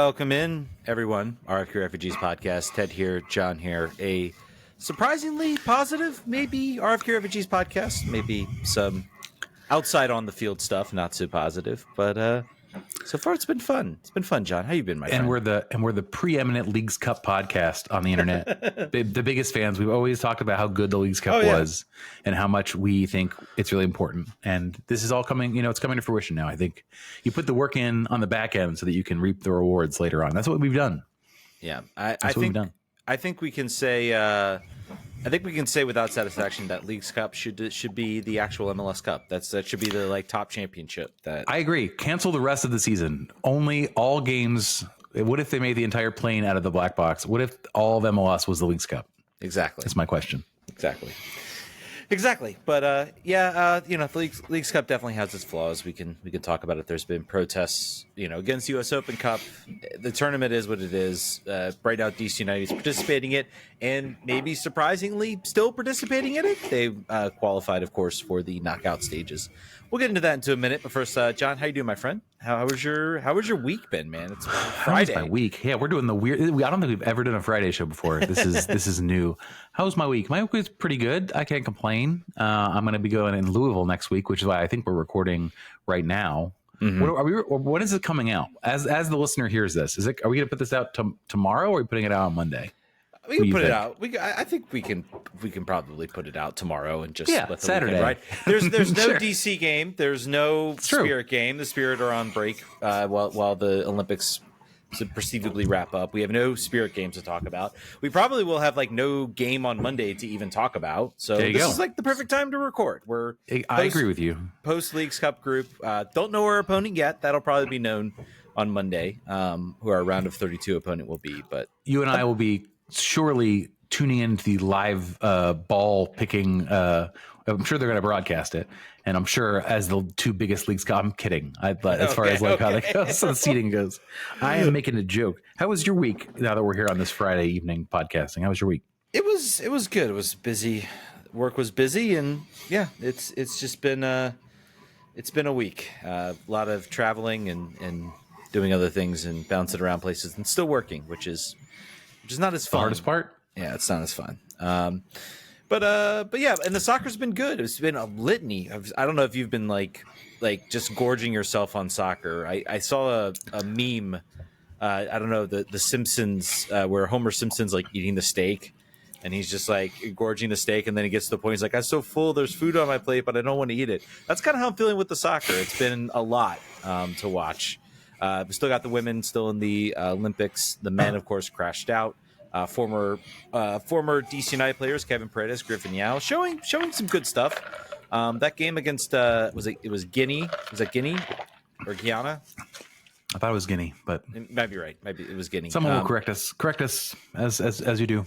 Welcome in, everyone. RFK Refugees podcast. Ted here, John here. A surprisingly positive, maybe RFK Refugees podcast. Maybe some outside on the field stuff, not so positive. But so far, it's been fun. It's been fun, John. How you been, my friend? We're the preeminent Leagues Cup podcast on the internet. the biggest fans. We've always talked about how good the Leagues Cup was and how much we think it's really important. And this is all coming. It's coming to fruition now. I think you put the work in on the back end so that you can reap the rewards later on. That's what we've done. Yeah, I think we can say. I think we can say without satisfaction that Leagues Cup should be the actual MLS Cup. That should be the top championship. I agree. Cancel the rest of the season. Only all games. What if they made the entire plane out of the black box? What if all of MLS was the Leagues Cup? Exactly. That's my question. Exactly. But the Leagues Cup definitely has its flaws. We can talk about it. There's been protests, against the U.S. Open Cup. The tournament is what it is. Right now, DC United is participating in it, and maybe surprisingly still participating in it. They qualified, of course, for the knockout stages. We'll get into that in a minute. But first, John, how you doing, my friend? How was your week been, man? It's Friday. How was my week? Yeah, we're doing the weird. I don't think we've ever done a Friday show before. This is new. How was my week? My week was pretty good. I can't complain. I'm going to be going in Louisville next week, which is why I think we're recording right now. Mm-hmm. When is it coming out? As the listener hears this, are we going to put this out tomorrow, or are we putting it out on Monday? We can put it out. I think we can probably put it out tomorrow and just let the Saturday. Weekend, right? There's no Sure. DC game. There's no Spirit game. The Spirit are on break while the Olympics perceivably wrap up. We have no Spirit games to talk about. We probably will have no game on Monday to even talk about. So this is the perfect time to record. I agree with you. Post Leagues Cup group. Don't know our opponent yet. That'll probably be known on Monday. Who our round of 32 opponent will be. But you and I will be surely tuning into the live ball picking. I'm sure they're going to broadcast it, and I'm sure as the two biggest leagues. I'm kidding. How the seating goes. I am making a joke. How was your week? Now that we're here on this Friday evening podcasting, how was your week? It was good. It was busy. Work was busy, and it's just been it's been a week. A lot of traveling and doing other things and bouncing around places and still working, which is not as fun. The hardest part? Yeah, it's not as fun. But yeah, and the soccer's been good. It's been a litany. I don't know if you've been like just gorging yourself on soccer. I saw a meme. I don't know, the Simpsons where Homer Simpson's eating the steak, and he's just gorging the steak, and then he gets to the point he's like, I'm so full, there's food on my plate, but I don't want to eat it. That's kind of how I'm feeling with the soccer. It's been a lot to watch. We still got the women still in the Olympics. The men, of course, crashed out. Former DC United players, Kevin Paredes, Griffin Yao, showing some good stuff. That game against it was Guinea? Was that Guinea or Guyana? I thought it was Guinea, but it might be right. Maybe it was Guinea. Someone will correct us as you do.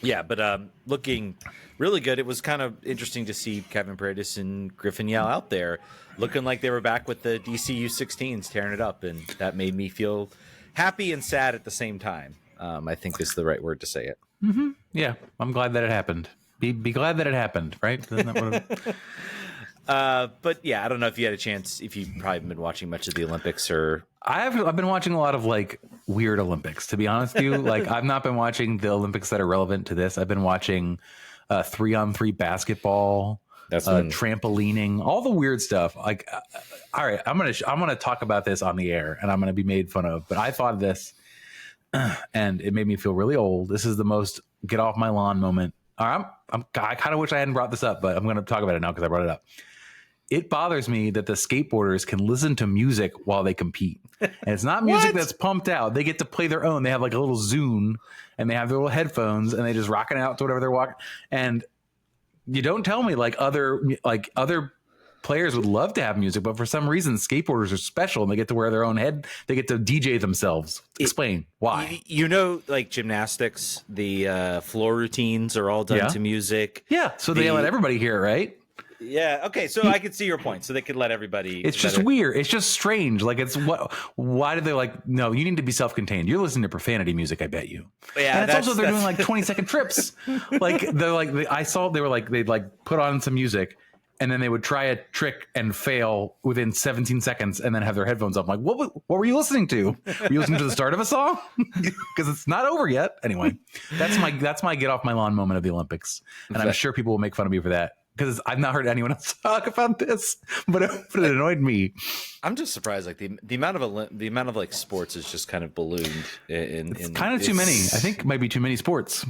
Yeah, but looking really good. It was kind of interesting to see Kevin Paredes and Griffin Yao out there looking like they were back with the DC U16s tearing it up, and that made me feel happy and sad at the same time. I think is the right word to say it. Mm-hmm. Yeah, I'm glad that it happened. Be glad that it happened, right? Isn't that what but yeah, I don't know if you had a chance, if you've probably been watching much of the Olympics or... I've been watching a lot of weird Olympics, to be honest with you. I've not been watching the Olympics that are relevant to this. I've been watching 3-on-3 basketball, trampolining, all the weird stuff. All right, I'm gonna talk about this on the air, and I'm gonna be made fun of. But I thought of this, and it made me feel really old. This is the most get off my lawn moment. I kind of wish I hadn't brought this up, but I'm going to talk about it now because I brought it up. It bothers me that the skateboarders can listen to music while they compete. And it's not music that's pumped out. They get to play their own. They have a little Zune, and they have their little headphones, and they just rock it out to whatever they're walking. And you don't tell me other players would love to have music, but for some reason skateboarders are special and they get to wear their own head. They get to DJ themselves. Explain why. Gymnastics, the floor routines are all done to music. Yeah. So they let everybody hear it, right? Yeah. Okay. So I can see your point. So they could let everybody. It's just weird. It's just strange. Why did they no, you need to be self-contained. You're listening to profanity music, I bet you. Yeah. And it's also they're doing 20-second trips. I saw they'd put on some music and then they would try a trick and fail within 17 seconds and then have their headphones up. I'm like, what were you listening to? Were you listening to the start of a song? Because it's not over yet. Anyway, that's my get off my lawn moment of the Olympics. And I'm sure people will make fun of me for that because I've not heard anyone else talk about this, but it annoyed me. I'm just surprised. Like the amount of like sports is just kind of ballooned. It's kind of too many. I think it might be too many sports.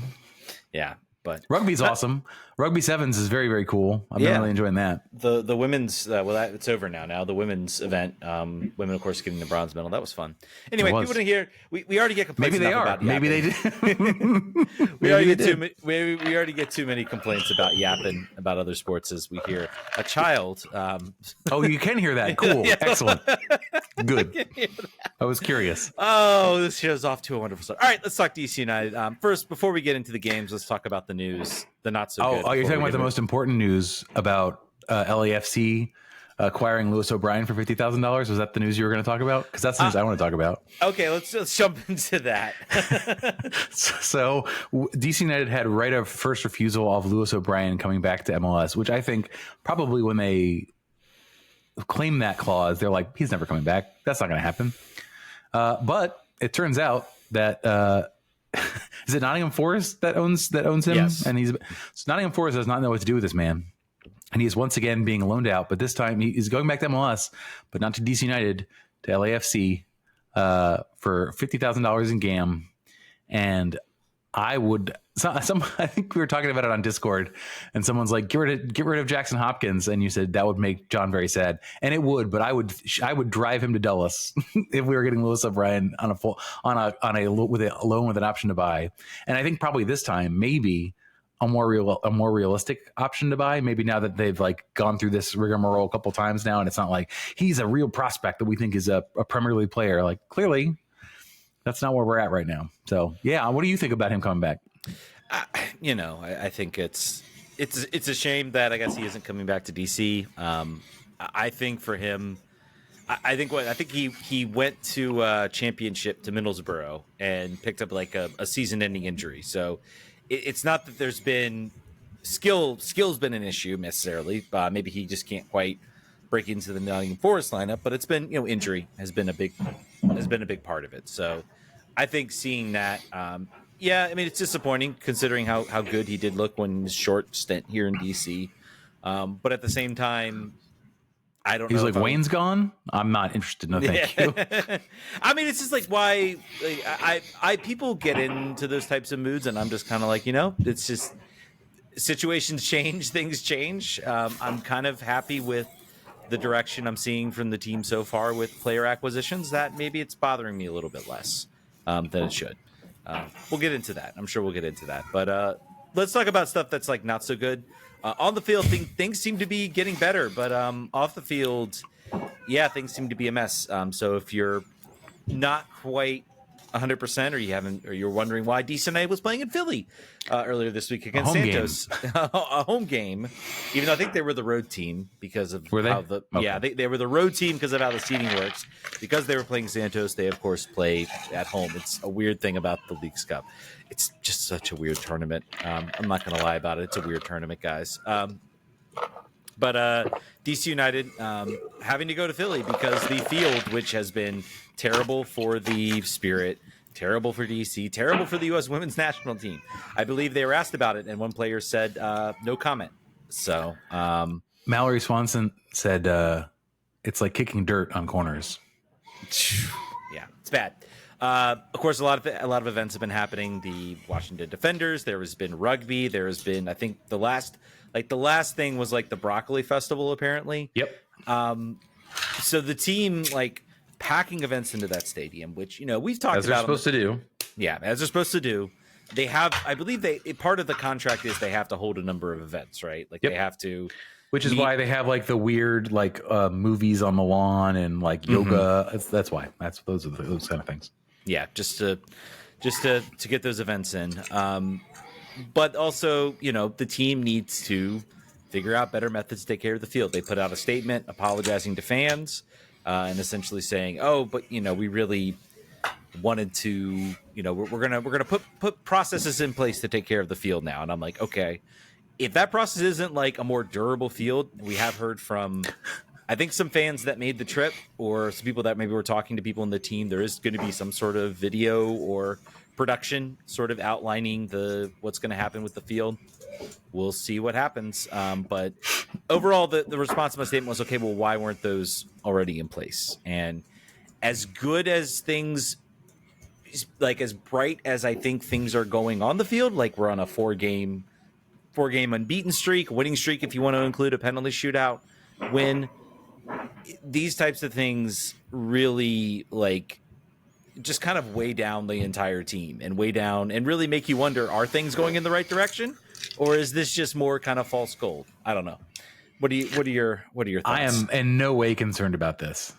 Yeah. But rugby's awesome. Rugby sevens is very, very cool. I'm really enjoying that. The women's it's over now. Now the women's event, women of course getting the bronze medal. That was fun. Anyway, people didn't hear. We already get complaints. Maybe they are. About Maybe they did. we already get too many complaints about yapping about other sports as we hear a child. Oh, you can hear that. Cool. Yeah. Excellent. Good. I was curious. Oh, this show's off to a wonderful start. All right, let's talk DC United. First, before we get into the games, let's talk about the news. The not so good. Oh, you're talking about the most important news about LAFC acquiring Lewis O'Brien for $50,000. Was that the news you were going to talk about? Because that's the news I want to talk about. Okay, let's jump into that. So DC United had right of first refusal of Lewis O'Brien coming back to MLS, which I think probably when they claim that clause, they're like, he's never coming back. That's not going to happen. But it turns out that is it Nottingham Forest that owns him? Yes. And Nottingham Forest does not know what to do with this man. And he's once again being loaned out, but this time he's going back to MLS, but not to DC United, to LAFC for $50,000 in GAM. And I think we were talking about it on Discord, and someone's like, get rid of Jackson Hopkins, and you said that would make John very sad, and it would. But I would drive him to Dulles if we were getting Lewis O'Brien on a loan with an option to buy. And I think probably this time maybe a more realistic option to buy. Maybe now that they've like gone through this rigmarole a couple times now, and it's not like he's a real prospect that we think is a Premier League player. Like clearly, that's not where we're at right now. So yeah, what do you think about him coming back? I think it's a shame that I guess he isn't coming back to DC. I think for him, I think he went to championship to Middlesbrough and picked up like a season-ending injury. So it's not that there's been skill's been an issue necessarily. Maybe he just can't quite break into the Nottingham Forest lineup, but it's been injury has been a big part of it. So I think seeing that. Yeah, I mean, it's disappointing considering how good he did look when his short stint here in DC. But at the same time, I don't know. He's like, Wayne's gone? I'm not interested. No, thank you. I mean, it's just like why I people get into those types of moods, and I'm just kind of like, it's just situations change, things change. I'm kind of happy with the direction I'm seeing from the team so far with player acquisitions that maybe it's bothering me a little bit less than it should. We'll get into that. I'm sure we'll get into that. But let's talk about stuff that's like not so good. On the field, things seem to be getting better, but off the field, yeah, things seem to be a mess. So if you're not quite 100%, or you're wondering why DC United was playing in Philly earlier this week against Santos, a home game, even though I think they were the road team because of how they were the road team because of how the seating works. Because they were playing Santos, they of course play at home. It's a weird thing about the Leagues Cup. It's just such a weird tournament. I'm not going to lie about it. It's a weird tournament, guys. But DC United having to go to Philly because the field, which has been terrible for the Spirit, terrible for DC, terrible for the U.S. women's national team. I believe they were asked about it, and one player said no comment. So Mallory Swanson said it's like kicking dirt on corners. Yeah, it's bad. Of course, a lot of events have been happening. The Washington Defenders. There has been rugby. There has been, I think, the last thing was like the Broccoli Festival, apparently. Yep. So the team packing events into that stadium, which we've talked about. As they're supposed to do. Yeah, as they're supposed to do. They have, I believe, part of the contract is they have to hold a number of events, right? They have to. Which is why they have the weird movies on the lawn and yoga. Mm-hmm. That's why. Those kind of things. Yeah, just to get those events in. But also, the team needs to figure out better methods to take care of the field. They put out a statement apologizing to fans and essentially saying, "Oh, but we really wanted to, we're gonna put processes in place to take care of the field now." And I'm like, okay, if that process isn't like a more durable field, we have heard from, I think, some fans that made the trip, or some people that maybe were talking to people in the team, there is going to be some sort of video or production sort of outlining what's going to happen with the field. We'll see what happens. But overall, the response to my statement was, okay, well, why weren't those already in place? And as good as things, like as bright as I think things are going on the field, like we're on a four-game unbeaten streak, winning streak if you want to include a penalty shootout win. These types of things really like just kind of weigh down the entire team and weigh down and really make you wonder, are things going in the right direction, or is this just more kind of false gold? I don't know. What are your thoughts? I am in no way concerned about this.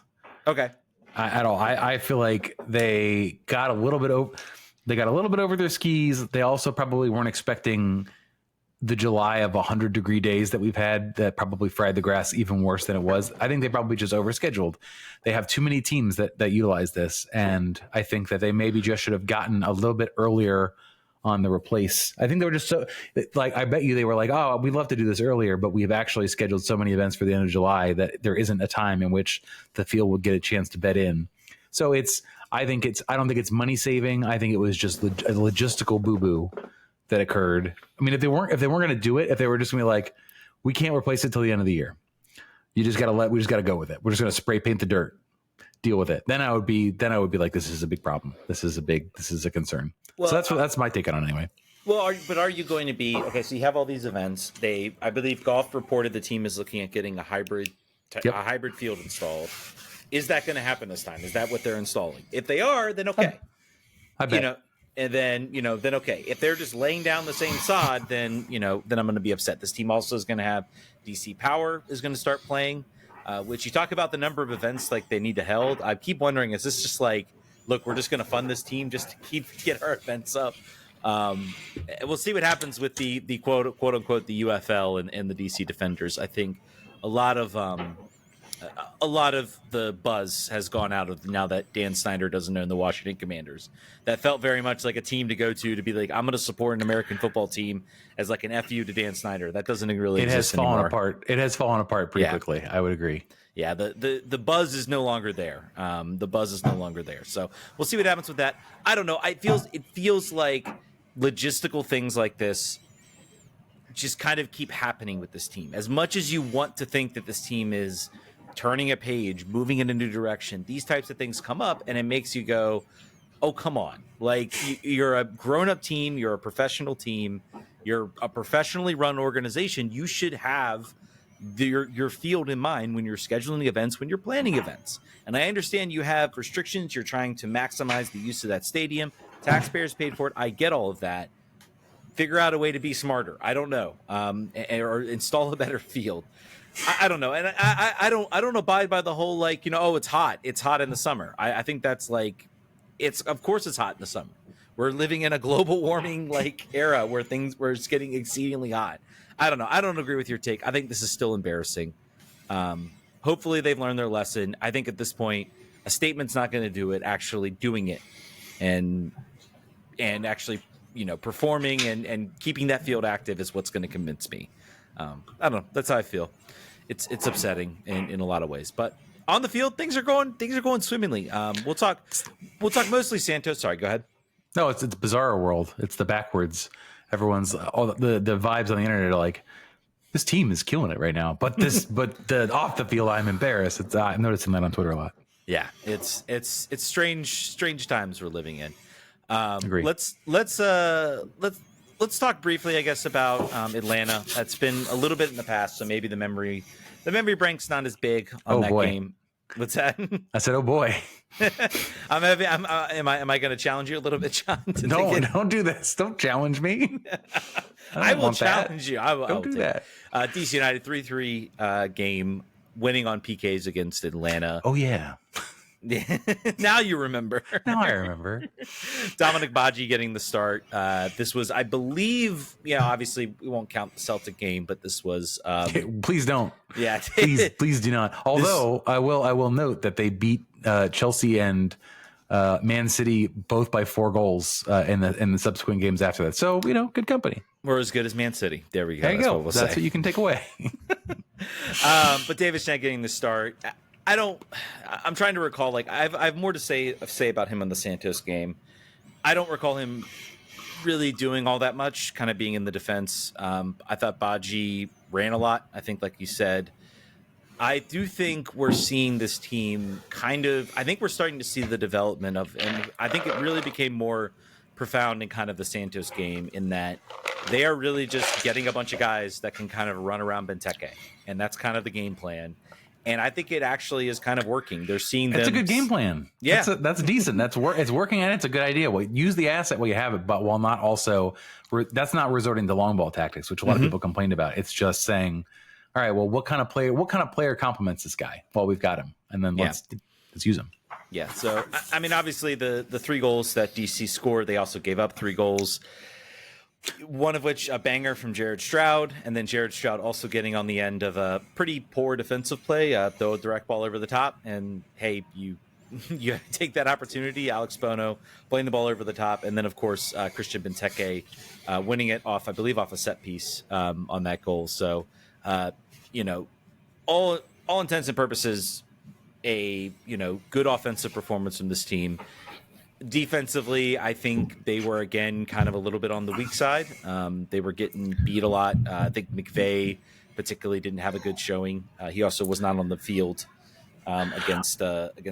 Okay. At all. I feel like they got a little bit over their skis. They also probably weren't expecting the July of 100-degree days that we've had that probably fried the grass even worse than it was. I think they probably just overscheduled. They have too many teams that utilize this, and I think that they maybe just should have gotten a little bit earlier on the replace. I think they were just so, like, I bet you they were like, oh, we'd love to do this earlier, but we've actually scheduled so many events for the end of July that there isn't a time in which the field would get a chance to bed in. So I don't think it's money saving. I think it was just a logistical boo-boo that occurred. I mean, if they weren't going to do it, if they were just going to be like, we can't replace it till the end of the year, we just got to go with it. We're just going to spray paint the dirt, deal with it. Then I would be like, this is a big problem. This is a concern. Well, so that's my take on it anyway. Well, are you going to be okay? So you have all these events. I believe Golf reported the team is looking at getting a hybrid field installed. Is that going to happen this time? Is that what they're installing? If they are, then okay. I bet. Then okay. If they're just laying down the same sod, then I'm going to be upset. This team also is going to have DC Power is going to start playing, which you talk about the number of events like they need to held. I keep wondering, is this just like, look, we're just going to fund this team just to get our events up? We'll see what happens with the quote unquote the UFL and the DC Defenders. I think a lot of the buzz has gone out of now that Dan Snyder doesn't own the Washington Commanders. That felt very much like a team to go to be like, I'm going to support an American football team as like an FU to Dan Snyder. That doesn't really exist anymore. It has fallen apart pretty quickly. I would agree. Yeah, the buzz is no longer there. The buzz is no longer there. So we'll see what happens with that. I don't know. It feels like logistical things like this just kind of keep happening with this team. As much as you want to think that this team is turning a page, moving in a new direction, these types of things come up, and it makes you go, oh, come on. Like, you're a grown-up team. You're a professional team. You're a professionally run organization. You should have your field in mind when you're scheduling events, when you're planning events. And I understand you have restrictions. You're trying to maximize the use of that stadium. Taxpayers paid for it. I get all of that. Figure out a way to be smarter. I don't know. Or install a better field. I don't know. And I don't abide by the whole, like, oh, it's hot. It's hot in the summer. I think that's like, of course it's hot in the summer. We're living in a global warming like era where it's getting exceedingly hot. I don't know. I don't agree with your take. I think this is still embarrassing. Hopefully they've learned their lesson. I think at this point, a statement's not going to do it. Actually doing it and actually, performing and keeping that field active is what's going to convince me. I don't know. That's how I feel. It's upsetting in a lot of ways, but on the field, things are going swimmingly. We'll talk mostly Santos. Sorry, go ahead. No, it's bizarre world. It's the backwards. Everyone's all the vibes on the internet are like, this team is killing it right now. But the off the field, I'm embarrassed. I'm noticing that on Twitter a lot. Yeah, it's strange times we're living in. Agree. Let's talk briefly, I guess, about Atlanta. That's been a little bit in the past, so maybe the memory bank's not as big on that game. What's that? I said, "Oh boy." Am I going to challenge you a little bit, John? No, don't do this. Don't challenge me. I will challenge you. Don't do that. DC United 3-3 game, winning on PKs against Atlanta. Oh yeah. Now you remember. Now I remember. Dominic Baji getting the start. This was, I believe, obviously we won't count the Celtic game, but this was. Please don't. Yeah, please do not. Although I will note that they beat Chelsea and Man City both by 4 goals in the subsequent games after that. So good company. We're as good as Man City. There we go. There you That's go. what we'll That's say. what you can take away. But David Schneider getting the start. I'm trying to recall. Like I've more to say about him in the Santos game. I don't recall him really doing all that much, kind of being in the defense. I thought Baji ran a lot. I think, like you said, I do think we're seeing this team I think we're starting to see the development of, and I think it really became more profound in kind of the Santos game in that they are really just getting a bunch of guys that can kind of run around Benteke. And that's kind of the game plan. And I think it actually is kind of working. They're seeing It's a good game plan. Yeah. That's decent. It's working and it's a good idea. Well, use the asset while you have it, but while not also, that's not resorting to long ball tactics, which a lot of people complained about. It's just saying, all right, well, what kind of player complements this guy while we've got him? And then let's use him. Yeah. So, I mean, obviously the 3 goals that DC scored, they also gave up 3 goals. One of which a banger from Jared Stroud, and then Jared Stroud also getting on the end of a pretty poor defensive play, throw a direct ball over the top, and hey, you take that opportunity. Alex Bono playing the ball over the top, and then of course Christian Benteke winning it off a set piece on that goal. So all intents and purposes, a good offensive performance from this team. Defensively, I think they were, again, kind of a little bit on the weak side. They were getting beat a lot. I think McVay particularly didn't have a good showing. He also was not on the field against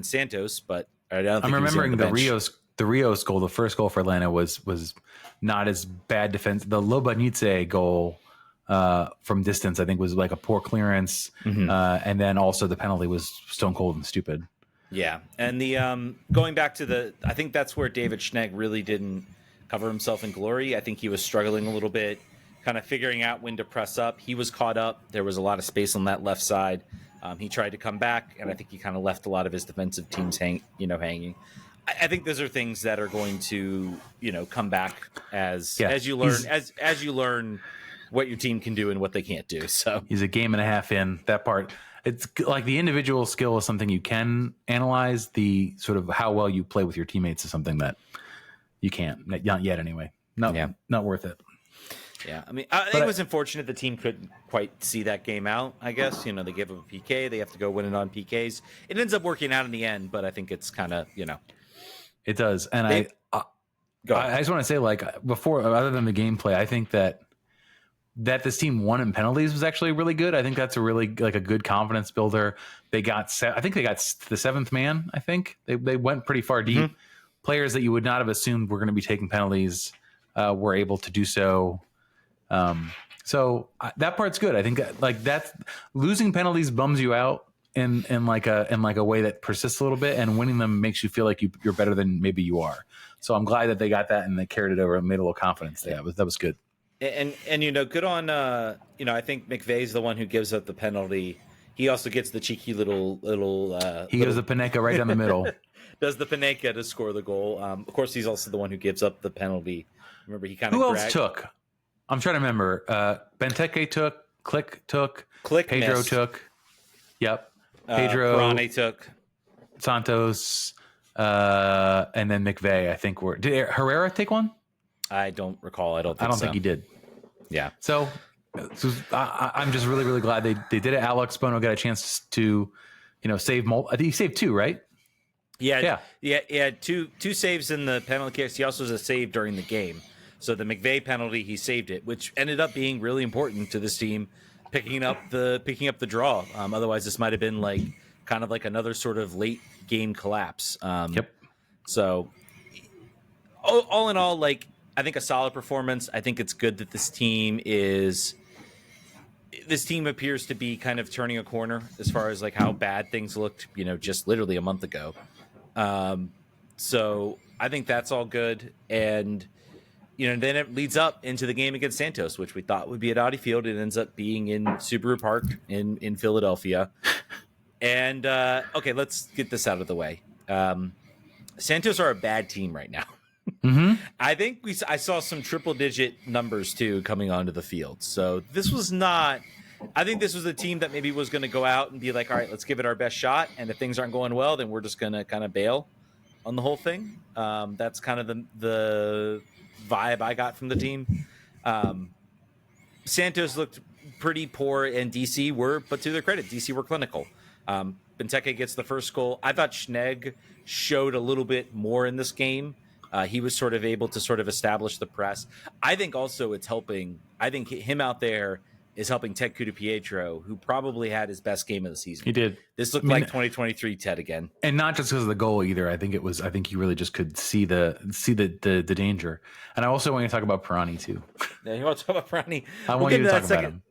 Santos, but I don't think I'm remembering he was on the Rios goal. The first goal for Atlanta was not as bad defense. The Lobanitze goal from distance, I think, was like a poor clearance, and then also the penalty was stone cold and stupid. Yeah, and the going back to I think that's where David Schnegg really didn't cover himself in glory. I think he was struggling a little bit, kind of figuring out when to press up. He was caught up. There was a lot of space on that left side. He tried to come back, and I think he kind of left a lot of his defensive teams hanging. I think those are things that are going to come back as you learn what your team can do and what they can't do. So he's a game and a half in. That part. It's like the individual skill is something you can analyze. The sort of how well you play with your teammates is something that you can't, not yet anyway. Not worth it. Yeah, I mean, I think it was unfortunate the team couldn't quite see that game out, I guess. They gave up a PK. They have to go win it on PKs. It ends up working out in the end, but I think it's kind of, It does. And I just want to say, like, before, other than the gameplay, I think that this team won in penalties was actually really good. I think that's a really a good confidence builder. I think they got the 7th man. I think they went pretty far deep. Players that you would not have assumed were going to be taking penalties were able to do so. So that part's good. I think that losing penalties bums you out in a way that persists a little bit, and winning them makes you feel like you're better than maybe you are. So I'm glad that they got that and they carried it over and made a little confidence. That was good. And good on I think McVay's the one who gives up the penalty. He also gets the cheeky little he goes the Panenka right down the middle. Does the Panenka to score the goal. Of course, he's also the one who gives up the penalty. Remember, he kind of who else took? I'm trying to remember. Benteke took. Pedro missed. took. Yep. Pedro. Perane took. Santos. And then McVay. I think did Herrera take one? I don't recall. I don't think he did. Yeah. So I'm just really, really glad they did it. Alex Bono got a chance to, save. I think he saved 2, right? Yeah. Two saves in the penalty kicks. He also has a save during the game. So the McVay penalty, he saved it, which ended up being really important to this team picking up the draw. Otherwise, this might have been kind of like another sort of late game collapse. Yep. So all in all, I think a solid performance. I think it's good that this team appears to be kind of turning a corner as far as how bad things looked, just literally a month ago. So I think that's all good. And, then it leads up into the game against Santos, which we thought would be at Audi Field. It ends up being in Subaru Park in Philadelphia. And, okay, let's get this out of the way. Santos are a bad team right now. Mm-hmm. I think I saw some triple-digit numbers, too, coming onto the field. So this was not – I think this was a team that maybe was going to go out and be like, all right, let's give it our best shot. And if things aren't going well, then we're just going to kind of bail on the whole thing. That's kind of the vibe I got from the team. Santos looked pretty poor, and DC were, but to their credit, DC were clinical. Benteke gets the first goal. I thought Schnegg showed a little bit more in this game. He was sort of able to sort of establish the press. I think also it's helping. I think him out there is helping Ted Kudu-Pietro, who probably had his best game of the season. He did. This looked like 2023 Ted again, and not just because of the goal either. I think he really just could see the danger. And I also want to talk about Pirani too. Yeah, you want to talk about Pirani? I want you to talk about him.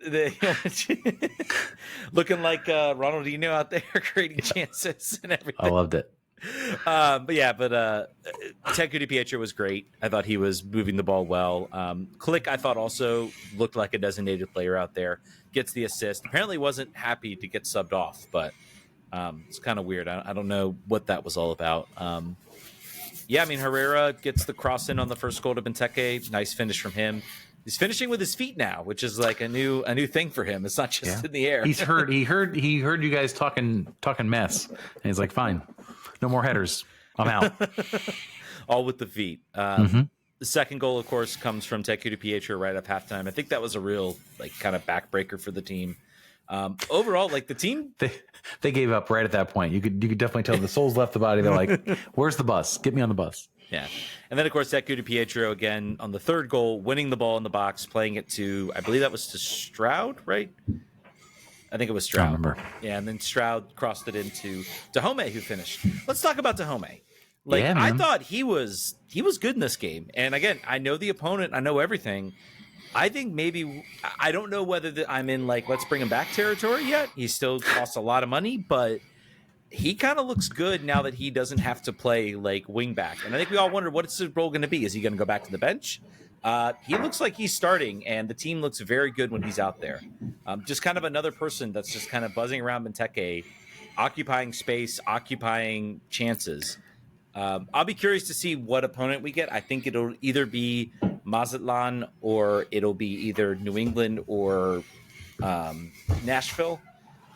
Looking like Ronaldinho out there, creating chances and everything. I loved it. Ted Kudu-Pietro was great. I thought he was moving the ball well. Click, I thought, also looked like a designated player out there. Gets the assist. Apparently wasn't happy to get subbed off, but it's kind of weird. I don't know what that was all about. Herrera gets the cross in on the first goal to Benteke. Nice finish from him. He's finishing with his feet now, which is like a new thing for him. It's not just in the air. He heard you guys talking mess, and he's like, fine. No more headers. I'm out. All with the feet. The second goal, of course, comes from Ted Kudu-Pietro right up halftime. I think that was a real kind of backbreaker for the team. Overall, the team they gave up right at that point. You could definitely tell the souls left the body. They're like, "Where's the bus? Get me on the bus." Yeah, and then of course Ted Kudu-Pietro again on the third goal, winning the ball in the box, playing it to I believe that was to Stroud, right? I think it was Stroud. I remember. Yeah, and then Stroud crossed it into Dahomey, who finished. Let's talk about Dahomey. I thought he was good in this game. And again, I know the opponent, I know everything. I think maybe I don't know whether I'm in let's bring him back territory yet. He still costs a lot of money, but he kind of looks good now that he doesn't have to play wing back. And I think we all wonder what's his role going to be. Is he going to go back to the bench? He looks like he's starting, and the team looks very good when he's out there. Just kind of another person that's just kind of buzzing around Benteke, occupying space, occupying chances. I'll be curious to see what opponent we get. I think it'll either be Mazatlan or it'll be either New England or Nashville.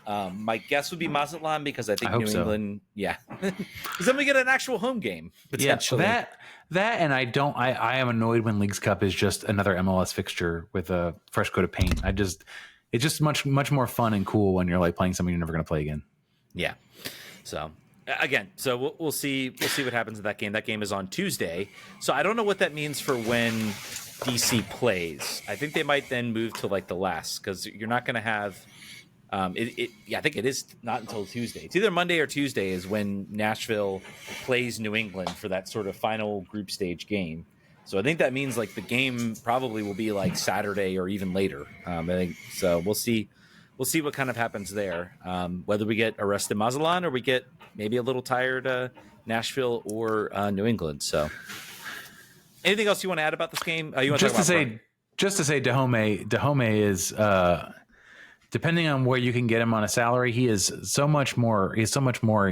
My guess would be Mazatlan because I think New England, because then we get an actual home game potentially. Yeah, that and I am annoyed when Leagues Cup is just another MLS fixture with a fresh coat of paint. It's just much more fun and cool when you're playing something you're never going to play again. Yeah. So again, we'll see what happens in that game. That game is on Tuesday, so I don't know what that means for when DC plays. I think they might then move to the last because you're not going to have. I think it is not until Tuesday. It's either Monday or Tuesday is when Nashville plays New England for that sort of final group stage game. So I think that means the game probably will be Saturday or even later. I think so. We'll see what kind of happens there. Whether we get arrested Mazatlan or we get maybe a little tired Nashville or New England. So anything else you want to add about this game? You want just to say Dahomey is. Depending on where you can get him on a salary, he is so much more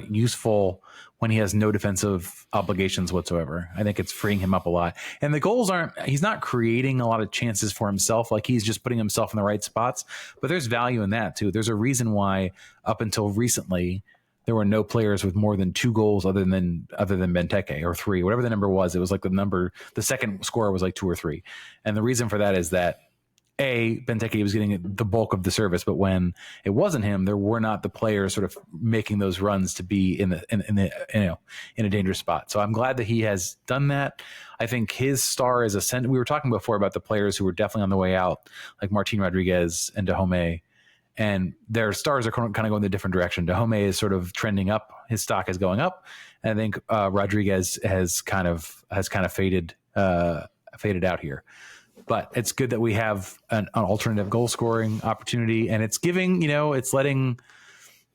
useful when he has no defensive obligations whatsoever. I think it's freeing him up a lot. And the goals he's not creating a lot of chances for himself. He's just putting himself in the right spots, but there's value in that too. There's a reason why up until recently, there were no players with more than 2 goals other than Benteke or 3, whatever the number was. It was the second scorer was 2 or 3. And the reason for that is that Benteke was getting the bulk of the service, but when it wasn't him, there were not the players sort of making those runs to be in a dangerous spot. So I'm glad that he has done that. I think his star is ascended. We were talking before about the players who were definitely on the way out, like Martin Rodriguez and Dahomey, and their stars are kind of going in a different direction. Dahomey is sort of trending up; his stock is going up, and I think Rodriguez has kind of faded out here. But it's good that we have an alternative goal scoring opportunity, and it's letting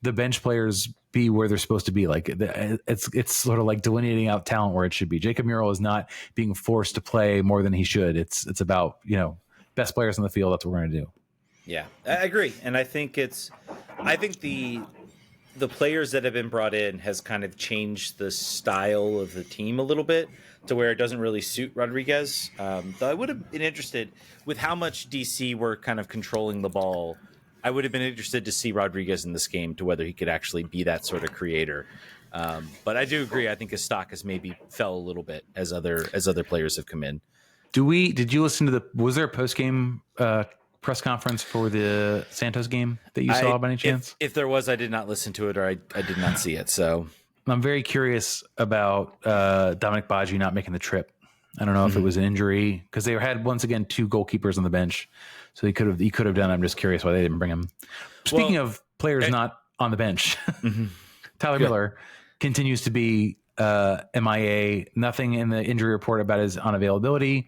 the bench players be where they're supposed to be. It's sort of delineating out talent where it should be. Jacob Murrell is not being forced to play more than he should. It's about best players on the field. That's what we're going to do. Yeah, I agree, and I think the players that have been brought in has kind of changed the style of the team a little bit to where it doesn't really suit Rodriguez. Though I would have been interested with how much DC were kind of controlling the ball. I would have been interested to see Rodriguez in this game to whether he could actually be that sort of creator. But I do agree. I think his stock has maybe fell a little bit as other players have come in. Did you listen to was there a post game press conference for the Santos game that you saw by any chance? If there was, I did not listen to it, or I did not see it. So I'm very curious about Dominic Baggio not making the trip. I don't know if it was an injury, because they had once again 2 goalkeepers on the bench, so he could have done. I'm just curious why they didn't bring him. Speaking of players not on the bench, Tyler Miller continues to be MIA. Nothing in the injury report about his unavailability.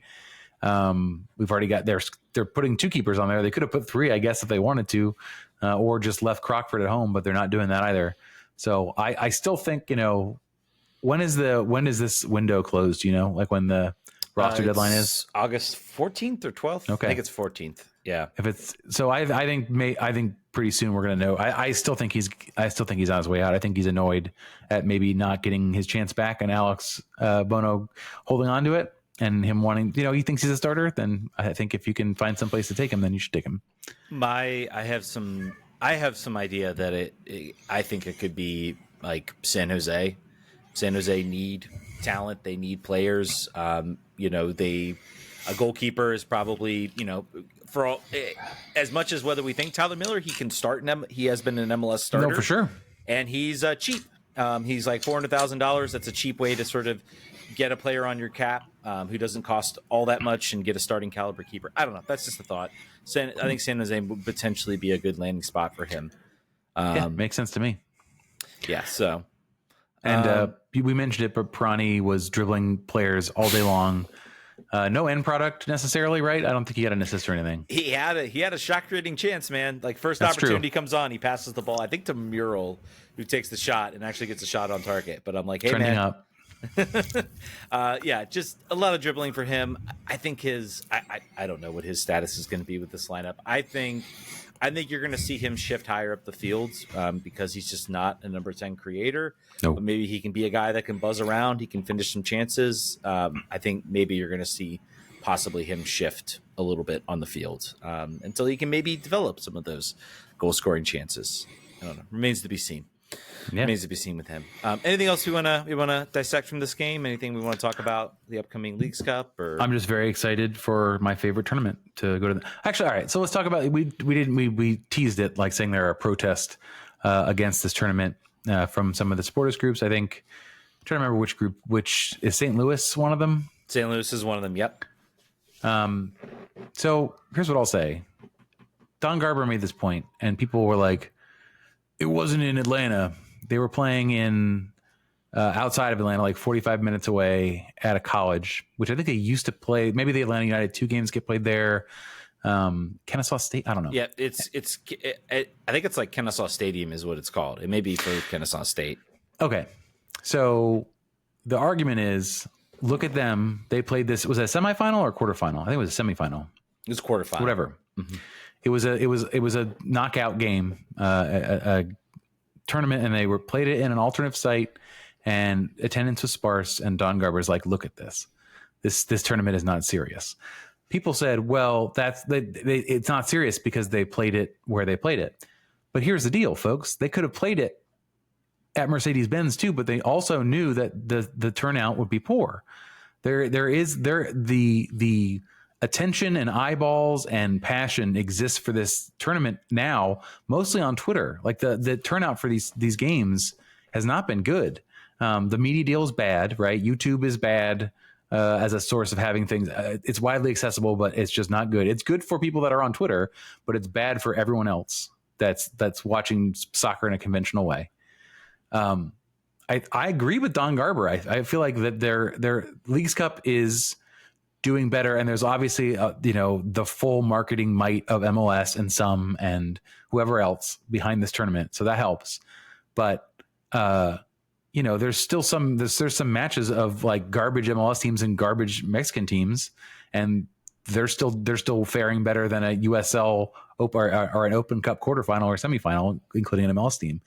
We've already got they're putting 2 keepers on there. They could have put 3, I guess, if they wanted to, or just left Crockford at home, but they're not doing that either. So I still think, when is this window closed? Like when the roster deadline is? August 14th or 12th. Okay. I think it's 14th. Yeah. If it's so, I think pretty soon we're gonna know. I still think he's on his way out. I think he's annoyed at maybe not getting his chance back, and Alex Bono holding on to it, and him wanting, he thinks he's a starter. Then I think if you can find some place to take him, then you should take him. I have some idea that I think it could be like San Jose. San Jose need talent. They need players. A goalkeeper is probably, for all, as much as whether we think Tyler Miller, he can start he has been an MLS starter. No, for sure. And he's cheap. He's like $400,000. That's a cheap way to sort of get a player on your cap who doesn't cost all that much and get a starting caliber keeper. I don't know. That's just a thought. I think San Jose would potentially be a good landing spot for him. Makes sense to me. Yeah. So, and we mentioned it, but Prani was dribbling players all day long. No end product necessarily, right? I don't think he had an assist or anything. He had a shot creating chance, man. Like first That's opportunity true. comes on, he passes the ball, I think to Mural, who takes the shot and actually gets a shot on target. But I'm like, hey, Trending man. up. Just a lot of dribbling for him. I think I don't know what his status is going to be with this lineup. I think you're going to see him shift higher up the field because he's just not a number 10 creator. Nope. But maybe he can be a guy that can buzz around. He can finish some chances. I think maybe you're going to see possibly him shift a little bit on the field until he can maybe develop some of those goal scoring chances. I don't know. Remains to be seen. Yeah. Remains to be seen with him. Anything else we want to dissect from this game? Anything we want to talk about the upcoming Leagues Cup? Or I'm just very excited for my favorite tournament to go to. Actually, all right. So let's talk about we teased it like saying there are protests against this tournament from some of the supporters groups. I think I'm trying to remember which is St. Louis one of them. St. Louis is one of them. Yep. So here's what I'll say. Don Garber made this point, and people were like, "It wasn't in Atlanta. They were playing in outside of Atlanta, like 45 minutes away at a college, which I think they used to play. Maybe the Atlanta United 2 games get played there. Kennesaw State, I don't know. Yeah, I think it's like Kennesaw Stadium is what it's called. It may be for Kennesaw State. Okay, so the argument is, look at them. They played this. Was it a semifinal or quarterfinal? I think it was a semifinal. It was quarterfinal. Whatever. Mm-hmm. It was a knockout game, a tournament, and they played it in an alternative site, and attendance was sparse. And Don Garber's like, look at this. This tournament is not serious. People said, well, it's not serious because they played it where they played it. But here's the deal, folks. They could have played it at Mercedes-Benz too, but they also knew that the turnout would be poor. The attention and eyeballs and passion exists for this tournament now, mostly on Twitter. Like the turnout for these games has not been good. The media deal is bad, right? YouTube is bad as a source of having things. It's widely accessible, but it's just not good. It's good for people that are on Twitter, but it's bad for everyone else that's watching soccer in a conventional way. I agree with Don Garber. I feel like that their Leagues Cup is doing better, and there's obviously the full marketing might of MLS and whoever else behind this tournament, so that helps. But there's still there's some matches of like garbage MLS teams and garbage Mexican teams, and they're still faring better than a USL or an Open Cup quarterfinal or semifinal, including an MLS team.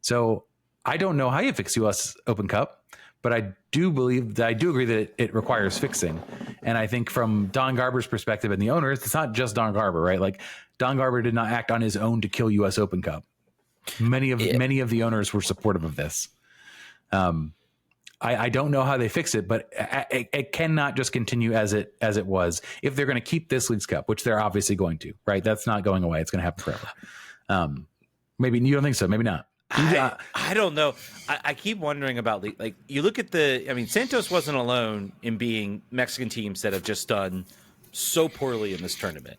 So I don't know how you fix US Open Cup, but I do agree that it requires fixing. And I think from Don Garber's perspective and the owners, it's not just Don Garber, right? Like Don Garber did not act on his own to kill US Open Cup. Many of the owners were supportive of this. I don't know how they fix it, but it cannot just continue as it was. If they're going to keep this Leagues Cup, which they're obviously going to, right? That's not going away. It's going to happen forever. Maybe you don't think so. Maybe not. I don't know. I keep wondering about like you look at Santos wasn't alone in being Mexican teams that have just done so poorly in this tournament,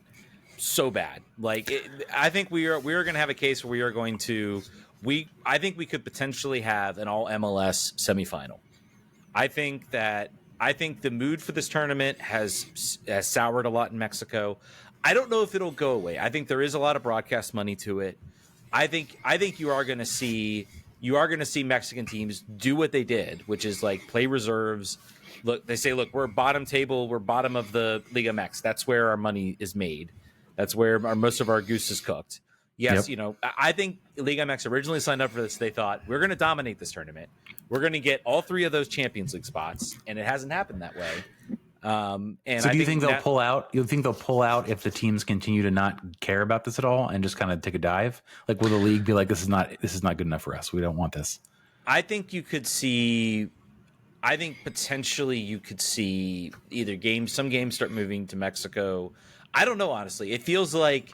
so bad. I think we are going to have a case where we are going to. I think we could potentially have an all MLS semifinal. I think the mood for this tournament has soured a lot in Mexico. I don't know if it'll go away. I think there is a lot of broadcast money to it. I think you are going to see Mexican teams do what they did, which is like play reserves. Look, they say, look, we're bottom table, we're bottom of the Liga MX. That's where our money is made. That's where most of our goose is cooked. Yes, yep. I think Liga MX originally signed up for this. They thought we're going to dominate this tournament. We're going to get all 3 of those Champions League spots, and it hasn't happened that way. So do you think they'll pull out? You think they'll pull out if the teams continue to not care about this at all and just kind of take a dive? Like, will the league be like, this is not good enough for us. We don't want this. I think potentially you could see some games start moving to Mexico. I don't know, honestly. It feels like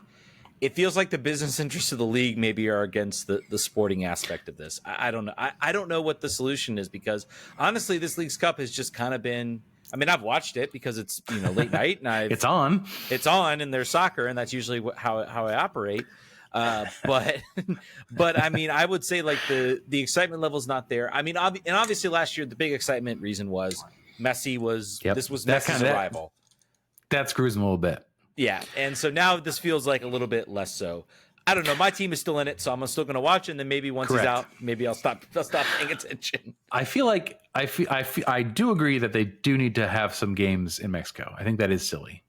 the business interests of the league maybe are against the sporting aspect of this. I don't know. I don't know what the solution is, because honestly, this Leagues Cup has just kind of been. I mean, I've watched it because it's late night and it's on, and there's soccer, and that's usually how I operate. But I mean, I would say like the excitement level's not there. I mean, and obviously last year the big excitement reason was Messi was this was Messi's arrival. That screws him a little bit. Yeah, and so now this feels like a little bit less so. I don't know. My team is still in it, so I'm still going to watch, and then maybe once he's out, maybe I'll stop paying attention. I feel like I do agree that they do need to have some games in Mexico. I think that is silly.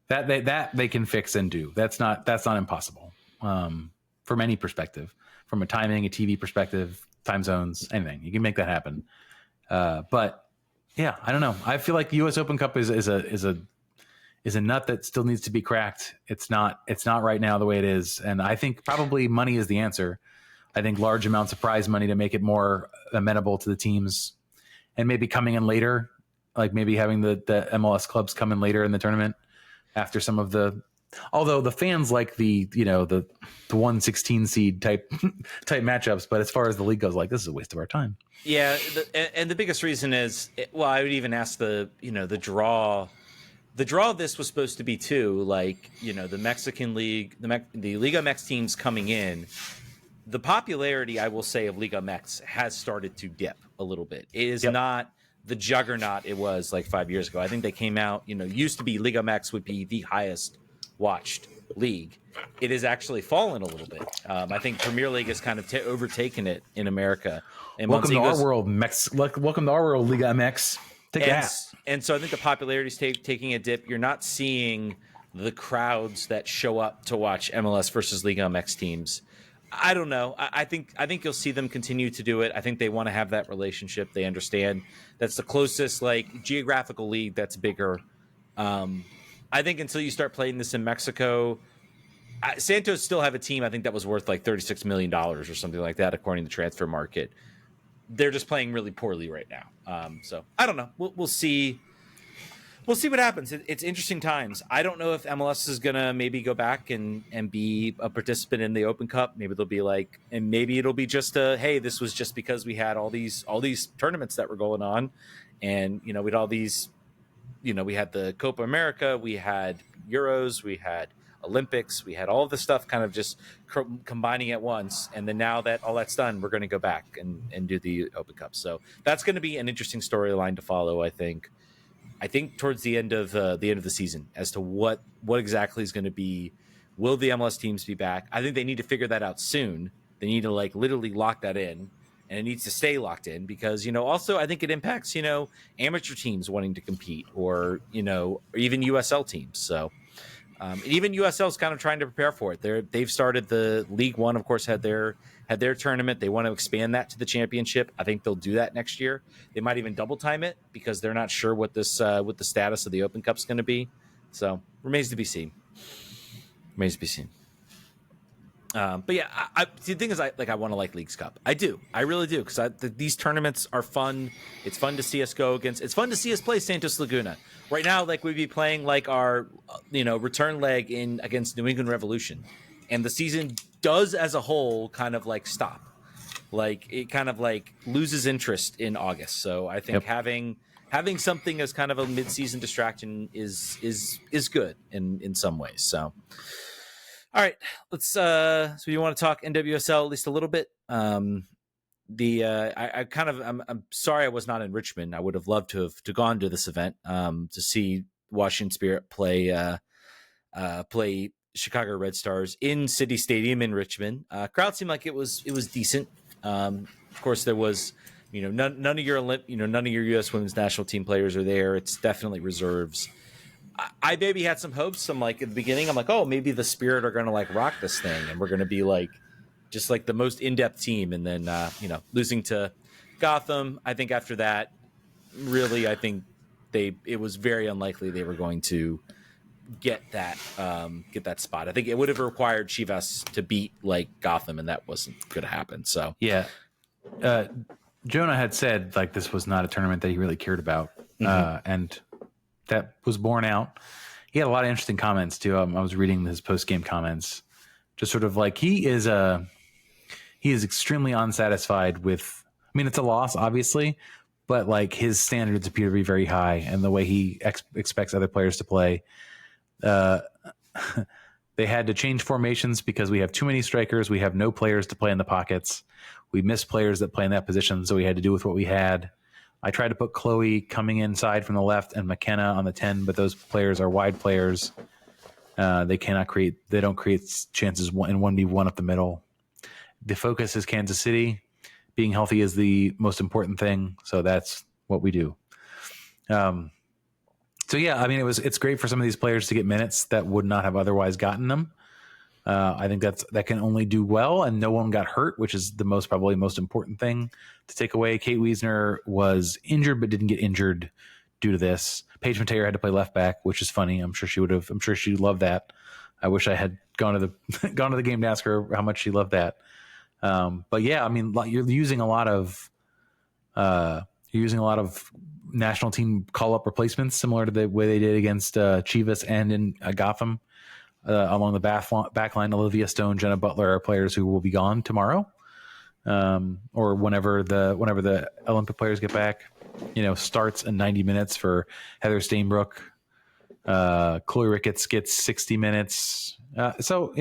That they can fix and do. That's not impossible from any perspective, from a timing, a TV perspective, time zones, anything. You can make that happen. But yeah, I don't know. I feel like the U.S. Open Cup is a nut that still needs to be cracked. It's not right now the way it is. And I think probably money is the answer. I think large amounts of prize money to make it more amenable to the teams, and maybe coming in later, like maybe having the MLS clubs come in later in the tournament after some of although the fans like the 1/16 seed type matchups. But as far as the league goes, like, this is a waste of our time. Yeah. And the biggest reason is, I would even ask the draw. The draw of this was supposed to be too, like, the Mexican League, the Liga MX teams coming in. The popularity, I will say, of Liga MX has started to dip a little bit. It is not the juggernaut it was like 5 years ago. I think they came out, used to be Liga MX would be the highest watched league. It has actually fallen a little bit. I think Premier League has kind of overtaken it in America. And welcome to our world, welcome to our world, Liga MX. And so I think the popularity is taking a dip. You're not seeing the crowds that show up to watch MLS versus Liga MX teams. I don't know. I think you'll see them continue to do it. I think they want to have that relationship. They understand that's the closest geographical league that's bigger. I think until you start playing this in Mexico, Santos still have a team I think that was worth like $36 million or something like that according to the transfer market. They're just playing really poorly right now. So I don't know. We'll see. We'll see what happens. It's interesting times. I don't know if MLS is going to maybe go back and be a participant in the Open Cup. Maybe they'll be like, and maybe it'll be just hey, this was just because we had all these tournaments that were going on. And, we had all these, we had the Copa America, we had Euros, we had Olympics, we had all of the stuff kind of just combining at once. And then now that all that's done, we're going to go back and do the Open Cup. So that's going to be an interesting storyline to follow, I think. Towards the end of the season as to what exactly is going to be. Will the MLS teams be back? I think they need to figure that out soon. They need to literally lock that in, and it needs to stay locked in because also I think it impacts amateur teams wanting to compete or even USL teams. So and even USL is kind of trying to prepare for it. They've started the League One, of course, had their tournament. They want to expand that to the championship. I think they'll do that next year. They might even double time it because they're not sure what the status of the Open Cup is going to be. So remains to be seen. But yeah, the thing is, I want to like Leagues Cup. I do, I really do, because these tournaments are fun. It's fun to see us go against. It's fun to see us play Santos Laguna. Right now, like we'd be playing like our return leg in against New England Revolution, and the season does as a whole kind of like stop. Like it kind of like loses interest in August. So I think having something as kind of a mid-season distraction is good in some ways. So. All right, let's. So you want to talk NWSL at least a little bit? I'm sorry I was not in Richmond. I would have loved to have gone to this event to see Washington Spirit play Chicago Red Stars in City Stadium in Richmond. Crowd seemed like it was decent. Of course, there was none of your U.S. Women's National Team players are there. It's definitely reserves. I maybe had some hopes. I'm like at the beginning, I'm like, oh, maybe the Spirit are going to like rock this thing, and we're going to be like just like the most in-depth team. And then losing to Gotham, I think after that, really, I think it was very unlikely they were going to get that spot. I think it would have required Chivas to beat like Gotham, and that wasn't going to happen. So yeah, Jonah had said like this was not a tournament that he really cared about, and that was borne out. He had a lot of interesting comments too. I was reading his post-game comments, just sort of like he is extremely unsatisfied with. I mean, it's a loss, obviously, but like his standards appear to be very high, and the way he expects other players to play. They had to change formations because we have too many strikers. We have no players to play in the pockets. We miss players that play in that position, so we had to do with what we had. I tried to put Chloe coming inside from the left and McKenna on the 10, but those players are wide players. They don't create chances in 1v1 up the middle. The focus is Kansas City. Being healthy is the most important thing, so that's what we do. So yeah, I mean, it's great for some of these players to get minutes that would not have otherwise gotten them. I think that can only do well, and no one got hurt, which is the probably most important thing to take away. Kate Wiesner was injured, but didn't get injured due to this. Paige Mateer had to play left back, which is funny. I'm sure she'd love that. I wish I had gone to the game to ask her how much she loved that. But yeah, I mean, you're using a lot of national team call up replacements, similar to the way they did against Chivas and in Gotham. Along the back line, Olivia Stone, Jenna Butler are players who will be gone tomorrow, or whenever the Olympic players get back. Starts in 90 minutes for Heather Stainbrook. Chloe Ricketts gets 60 minutes. To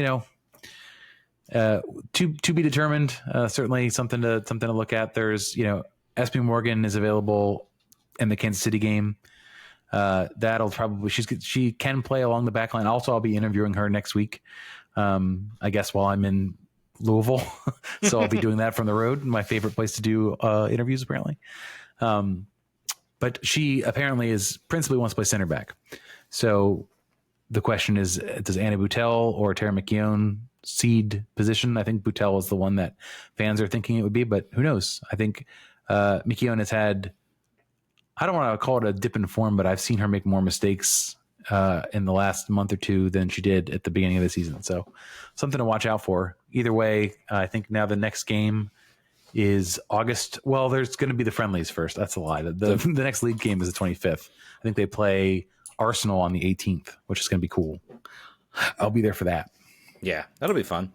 be determined. Certainly something to look at. There's Espy Morgan is available in the Kansas City game. That'll probably she can play along the back line. Also, I'll be interviewing her next week. I guess while I'm in Louisville, so I'll be doing that from the road. My favorite place to do interviews, apparently. But she apparently principally wants to play center back. So the question is, does Anna Boutel or Tara McKeown cede position? I think Boutel is the one that fans are thinking it would be, but who knows? I think McKeown has had. I don't want to call it a dip in form, but I've seen her make more mistakes in the last month or two than she did at the beginning of the season. So something to watch out for. Either way, I think now the next game is August. Well, there's going to be the friendlies first. That's a lie. The next league game is the 25th. I think they play Arsenal on the 18th, which is going to be cool. I'll be there for that. Yeah, that'll be fun.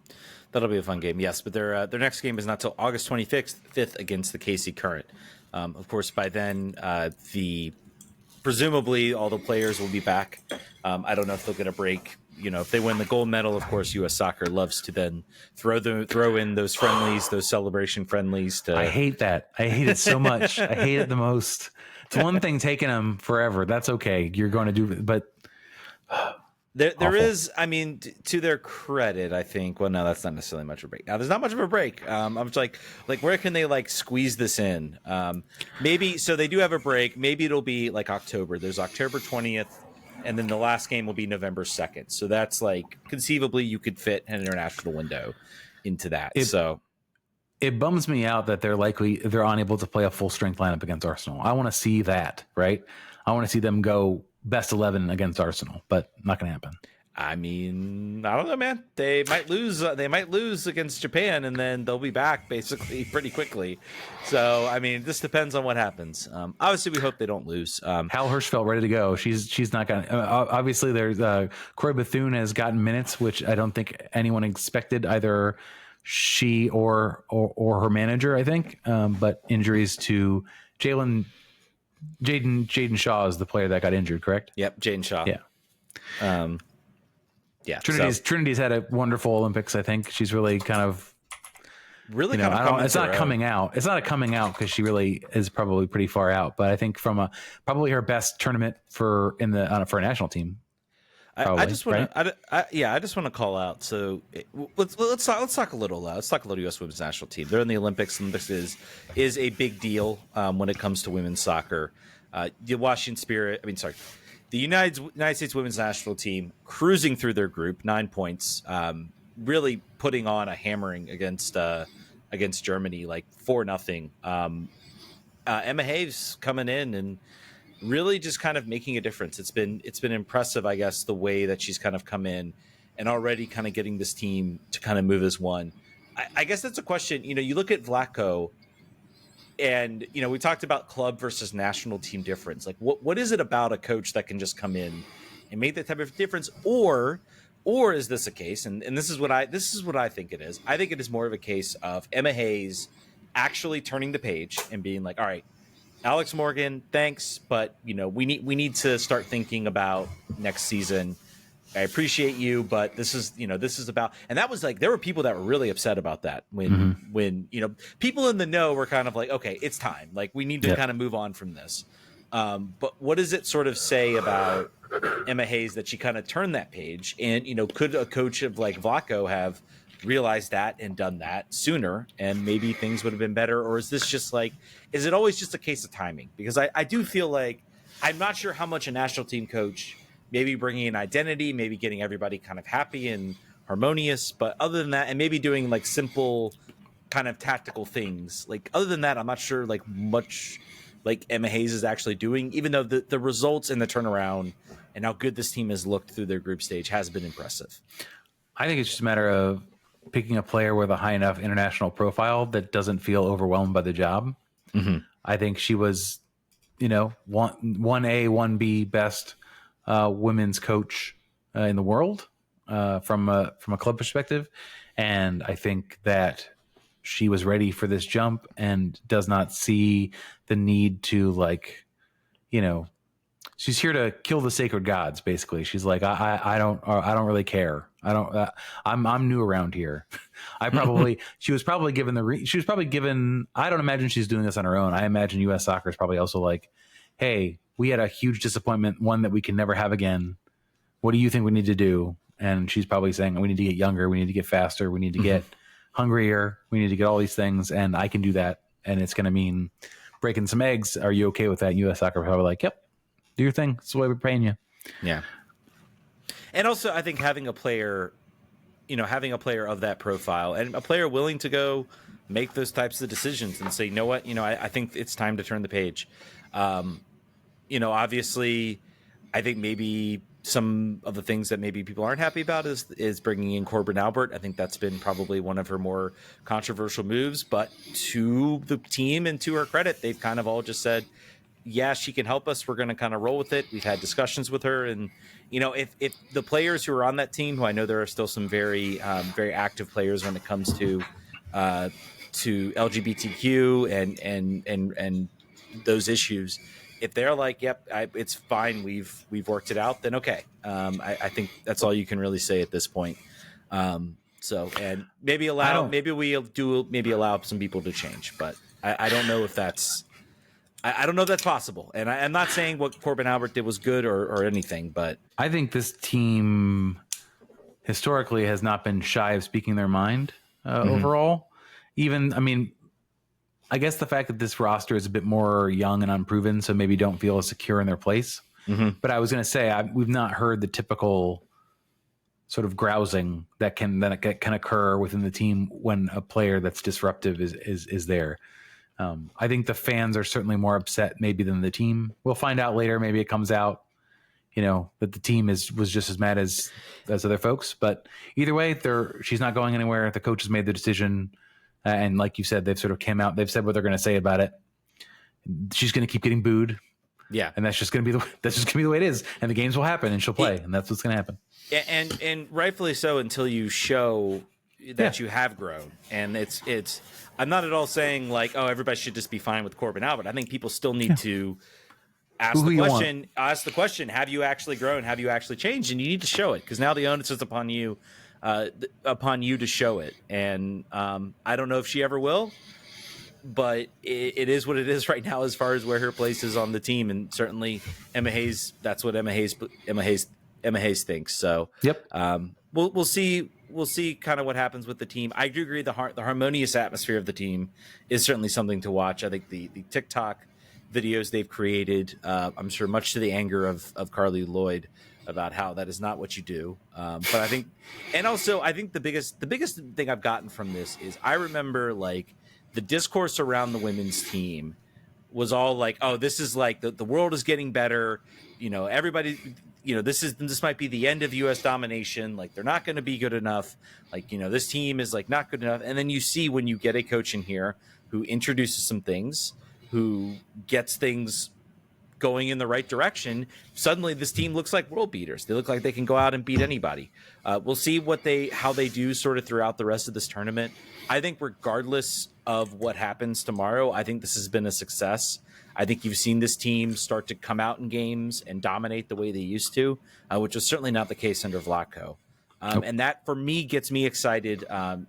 That'll be a fun game. Yes, but their next game is not till August 25th against the KC Current. Of course, by then, presumably all the players will be back. I don't know if they'll get a break. If they win the gold medal, of course, U.S. Soccer loves to then throw in those friendlies, those celebration friendlies. I hate that. I hate it so much. I hate it the most. It's one thing taking them forever. That's okay. You're going to do it, but there is. I mean, to their credit, I think. Well, no, that's not necessarily much of a break. Now, there's not much of a break. I'm just like, where can they squeeze this in? Maybe so they do have a break. Maybe it'll be like October. There's October 20th, and then the last game will be November 2nd. So that's conceivably you could fit an international window into that. It bums me out that they're unable to play a full strength lineup against Arsenal. I want to see that, right? I want to see them go best 11 against Arsenal, but not going to happen. I mean, I don't know, man. They might lose. They might lose against Japan, and then they'll be back basically pretty quickly. So, I mean, this depends on what happens. Obviously, we hope they don't lose. Hal Hirschfeld ready to go. She's not going. Obviously, there's Corey Bethune has gotten minutes, which I don't think anyone expected, either she or her manager. I think, but injuries to Jaden Shaw is the player that got injured, correct? Yep, Jaden Shaw. Yeah. Yeah, Trinity's had a wonderful Olympics. I think she's really kind of really. It's not coming out. It's not a coming out because she really is probably pretty far out. But I think from probably her best tournament for a national team. Probably, I just want to. I just want to call out. So let's talk a little. Let's talk a little U.S. women's national team. They're in the Olympics. Olympics is a big deal when it comes to women's soccer. The Washington Spirit. The United States women's national team cruising through their group, 9 points, really putting on a hammering against Germany, like 4-0. Emma Hayes coming in and really just kind of making a difference. It's been impressive, I guess, the way that she's kind of come in and already kind of getting this team to kind of move as one. I guess that's a question. You look at Vlatko. And, we talked about club versus national team difference. Like, what is it about a coach that can just come in and make that type of difference? Or is this a case? And this is what I think it is. I think it is more of a case of Emma Hayes actually turning the page and being like, all right, Alex Morgan, thanks, but we need to start thinking about next season. I appreciate you, but this is about, and that was like, there were people that were really upset about that when people in the know were kind of like, okay, it's time. Like, we need to kind of move on from this. But what does it sort of say about Emma Hayes that she kind of turned that page? And, could a coach of like Vlatko have realized that and done that sooner and maybe things would have been better? Or is this just like, is it always just a case of timing? Because I do feel like, I'm not sure how much a national team coach maybe bringing in identity, maybe getting everybody kind of happy and harmonious. But other than that, and maybe doing like simple kind of tactical things, like other than that, I'm not sure like much like Emma Hayes is actually doing, even though the results and the turnaround and how good this team has looked through their group stage has been impressive. I think it's just a matter of picking a player with a high enough international profile that doesn't feel overwhelmed by the job. Mm-hmm. I think she was, 1A, 1B best women's coach in the world from a club perspective, and I think that she was ready for this jump and does not see the need to she's here to kill the sacred gods. Basically, she's like, I don't really care. I'm new around here. She was probably given I don't imagine she's doing this on her own. I imagine U.S. Soccer is probably also like, hey, we had a huge disappointment, one that we can never have again. What do you think we need to do? And she's probably saying, we need to get younger. We need to get faster. We need to get hungrier. We need to get all these things. And I can do that. And it's going to mean breaking some eggs. Are you okay with that? And U.S. Soccer probably like, yep, do your thing. That's the way we're paying you. Yeah. And also, I think having a player of that profile and a player willing to go make those types of decisions and say, you know what, I think it's time to turn the page. Obviously, I think maybe some of the things that maybe people aren't happy about is bringing in Corbin Albert. I think that's been probably one of her more controversial moves. But to the team and to her credit, they've kind of all just said, yeah, she can help us. We're going to kind of roll with it. We've had discussions with her. And, if the players who are on that team, who I know there are still some very, very active players when it comes to LGBTQ and those issues, if they're like, yep, it's fine, we've worked it out, then okay. I think that's all you can really say at this point. And maybe allow some people to change, but I don't know if that's I don't know if that's possible. And I'm not saying what Corbin Albert did was good or anything, but I think this team historically has not been shy of speaking their mind overall. I guess the fact that this roster is a bit more young and unproven, so maybe don't feel as secure in their place. Mm-hmm. But I was going to say, we've not heard the typical sort of grousing that can occur within the team when a player that's disruptive is there. I think the fans are certainly more upset maybe than the team. We'll find out later. Maybe it comes out, that the team was just as mad as other folks. But either way, she's not going anywhere. The coach has made the decision, and like you said, they've sort of came out. They've said what they're going to say about it. She's going to keep getting booed. Yeah, and that's just going to be the way it is. And the games will happen, and she'll play, and that's what's going to happen. And rightfully so until you show that you have grown. And it's. I'm not at all saying like, oh, everybody should just be fine with Corbin Albert. I think people still need to ask the question: have you actually grown? Have you actually changed? And you need to show it, because now the onus is upon you to show it. And I don't know if she ever will. But it is what it is right now as far as where her place is on the team, and certainly Emma Hayes. That's what Emma Hayes thinks. So yep. We'll see kind of what happens with the team. I do agree the harmonious atmosphere of the team is certainly something to watch. I think the TikTok videos they've created, I'm sure much to the anger of Carly Lloyd, about how that is not what you do. But I think the biggest thing I've gotten from this is I remember like the discourse around the women's team was all like, oh, this is like the world is getting better. Everybody, this might be the end of U.S. domination. Like, they're not going to be good enough. Like, this team is like not good enough. And then you see when you get a coach in here who introduces some things, who gets things going in the right direction, suddenly this team looks like world beaters. They look like they can go out and beat anybody. We'll see how they do sort of throughout the rest of this tournament. I think regardless of what happens tomorrow, I think this has been a success. I think you've seen this team start to come out in games and dominate the way they used to, which was certainly not the case under Vlatko. Nope. And that, for me, gets me excited. I'm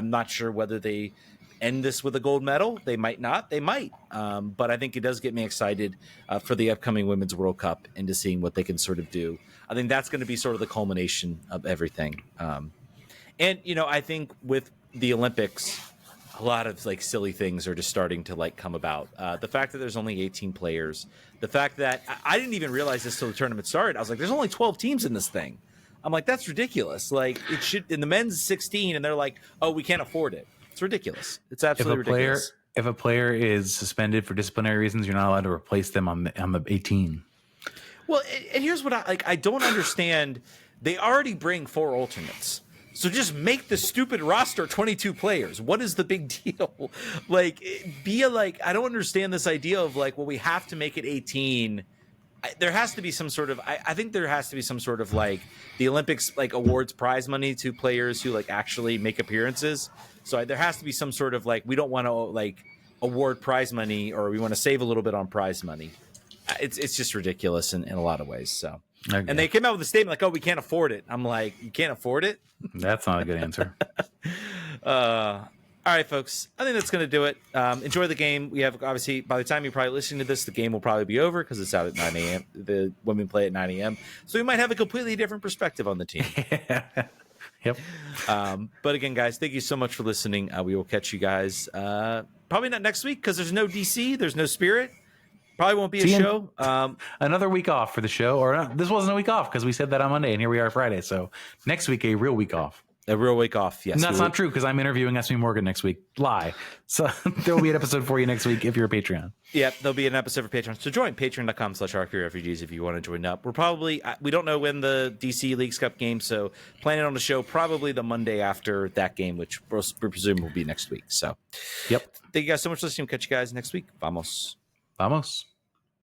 not sure whether they end this with a gold medal. They might not. They might. But I think it does get me excited for the upcoming Women's World Cup and to seeing what they can sort of do. I think that's going to be sort of the culmination of everything. And I think with the Olympics, a lot of like silly things are just starting to like come about. The fact that there's only 18 players, the fact that I didn't even realize this till the tournament started. I was like, there's only 12 teams in this thing. I'm like, that's ridiculous. Like, it should, in the men's 16, and they're like, oh, we can't afford it. It's ridiculous. It's absolutely ridiculous. If a player is suspended for disciplinary reasons, you're not allowed to replace them on the 18. Well, and here's what I don't understand. They already bring 4 alternates. So just make the stupid roster 22 players. What is the big deal? I don't understand this idea of like, well, we have to make it 18. There has to be some sort of, I think there has to be some sort of like the Olympics like awards prize money to players who like actually make appearances. So there has to be some sort of like, we don't want to like award prize money, or we want to save a little bit on prize money. It's just ridiculous in a lot of ways. So. Okay. And they came out with a statement like, oh, we can't afford it. I'm like, you can't afford it? That's not a good answer. All right, folks. I think that's going to do it. Enjoy the game. We have, obviously, by the time you're probably listening to this, the game will probably be over because it's out at 9 a.m. The women play at 9 a.m. So we might have a completely different perspective on the team. Yep. But again, guys, thank you so much for listening. We will catch you guys probably not next week because there's no DC. There's no Spirit. Probably won't be a show. Another week off for the show, or this wasn't a week off because we said that on Monday, and here we are Friday. So next week, a real week off. A real week off, yes. And that's not true because I'm interviewing Esme Morgan next week. Lie. So there will be an episode for you next week if you're a Patreon. Yeah, there'll be an episode for Patreon. So join patreon.com/RQRefugees if you want to join up. We don't know when the DC Leagues Cup game, so planning on the show probably the Monday after that game, which we presume will be next week. So, yep. Thank you guys so much for listening. We'll catch you guys next week. Vamos. Vamos.